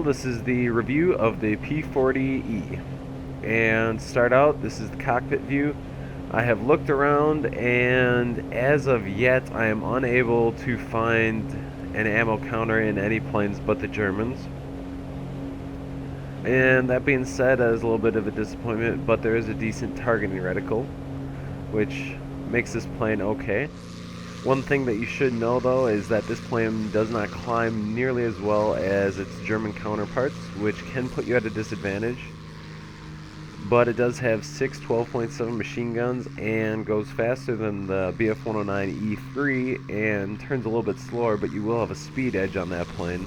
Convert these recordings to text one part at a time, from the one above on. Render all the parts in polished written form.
this is the review of the P-40E. And to start out, this is the cockpit view. I have looked around, and as of yet, I am unable to find an ammo counter in any planes but the Germans. And that being said, that is a little bit of a disappointment, but there is a decent targeting reticle, which makes this plane okay. One thing that you should know though is that this plane does not climb nearly as well as its German counterparts, which can put you at a disadvantage. But it does have six 12.7 machine guns and goes faster than the Bf-109E3 and turns a little bit slower, but you will have a speed edge on that plane.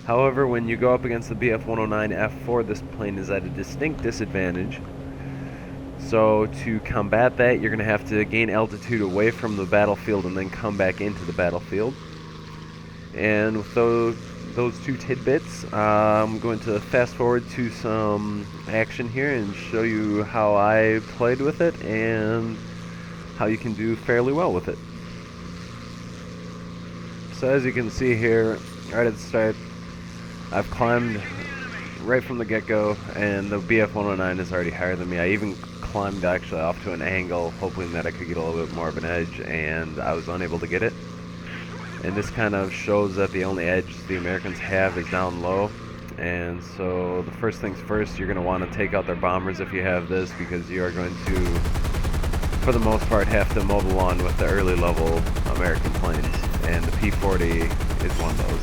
However, when you go up against the Bf-109F4, this plane is at a distinct disadvantage. So to combat that, you're going to have to gain altitude away from the battlefield and then come back into the battlefield. And with those two tidbits, I'm going to fast forward to some action here and show you how I played with it and how you can do fairly well with it. So as you can see here, right at the start, I've climbed right from the get-go, and the Bf-109 is already higher than me. I even climbed actually off to an angle, hoping that I could get a little bit more of an edge, and I was unable to get it. And this kind of shows that the only edge the Americans have is down low. And so the first things first, you're going to want to take out their bombers if you have this, because you are going to, for the most part, have to mow the lawn with the early level American planes, and the P-40 is one of those.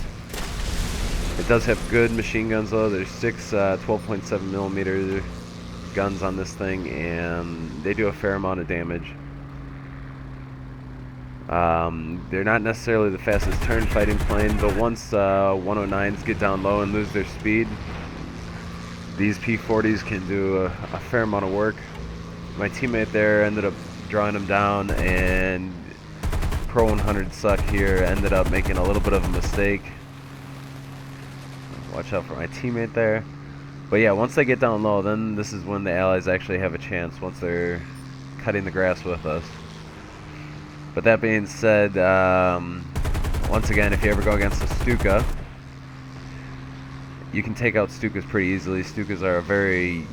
It does have good machine guns though. There's six 12.7 millimeter guns on this thing, and they do a fair amount of damage. They're not necessarily the fastest turn fighting plane, but once 109s get down low and lose their speed, these P-40s can do a fair amount of work. My teammate there ended up drawing them down, and Pro 100 Suck here ended up making a little bit of a mistake. Watch out for my teammate there. But yeah, once they get down low, then this is when the Allies actually have a chance, once they're cutting the grass with us. But that being said, once again, if you ever go against a Stuka, you can take out Stukas pretty easily. Stukas are a very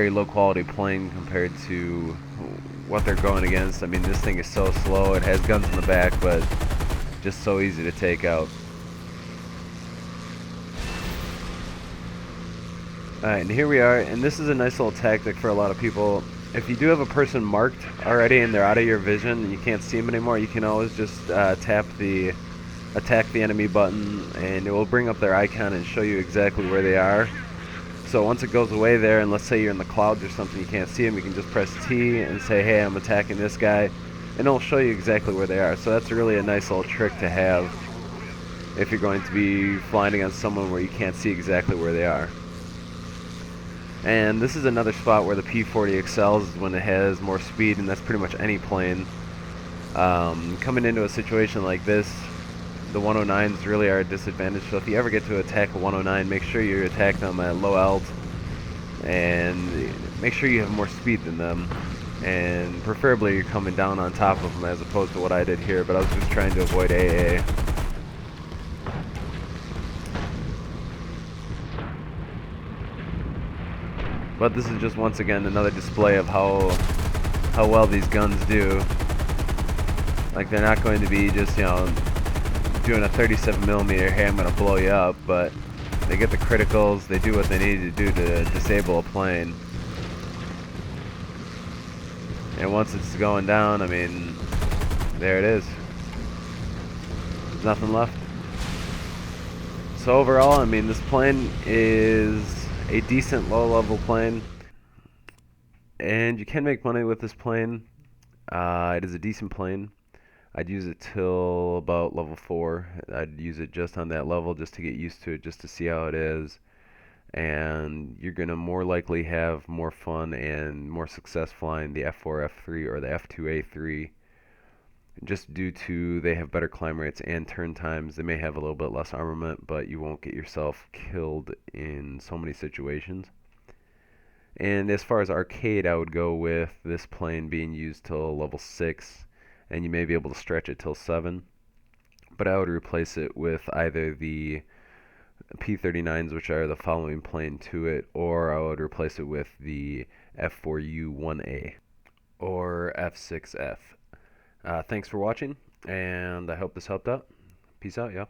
low quality plane compared to what they're going against. I mean, this thing is so slow. It has guns in the back, but just so easy to take out. Alright, and here we are, and this is a nice little tactic for a lot of people. If you do have a person marked already and they're out of your vision and you can't see them anymore, you can always just tap the attack the enemy button, and it will bring up their icon and show you exactly where they are. So once it goes away there, and let's say you're in the clouds or something, you can't see them, you can just press T and say, hey, I'm attacking this guy, and it'll show you exactly where they are. So that's really a nice little trick to have if you're going to be flying against someone where you can't see exactly where they are. And this is another spot where the P-40 excels, when it has more speed, and that's pretty much any plane. Coming into a situation like this, the 109s really are a disadvantage, so if you ever get to attack a 109, make sure you attack them at low alt, and make sure you have more speed than them, and preferably you're coming down on top of them as opposed to what I did here, but I was just trying to avoid AA. But this is just once again another display of how well these guns do. Like, they're not going to be just, you know, doing a 37 millimeter, hey, I'm gonna blow you up, but they get the criticals, they do what they need to do to disable a plane. And once it's going down, I mean, there it is. There's nothing left. So overall, I mean, this plane is a decent low-level plane, and you can make money with this plane. It is a decent plane. I'd use it till about level 4. I'd use it just on that level just to get used to it, just to see how it is. And you're going to more likely have more fun and more success flying the F4, F3, or the F2A3, just due to they have better climb rates and turn times. They may have a little bit less armament, but you won't get yourself killed in so many situations. And as far as arcade, I would go with this plane being used till level 6, and you may be able to stretch it till 7. But I would replace it with either the P-39s, which are the following plane to it, or I would replace it with the F4U-1A or F6F. Thanks for watching, and I hope this helped out. Peace out, y'all.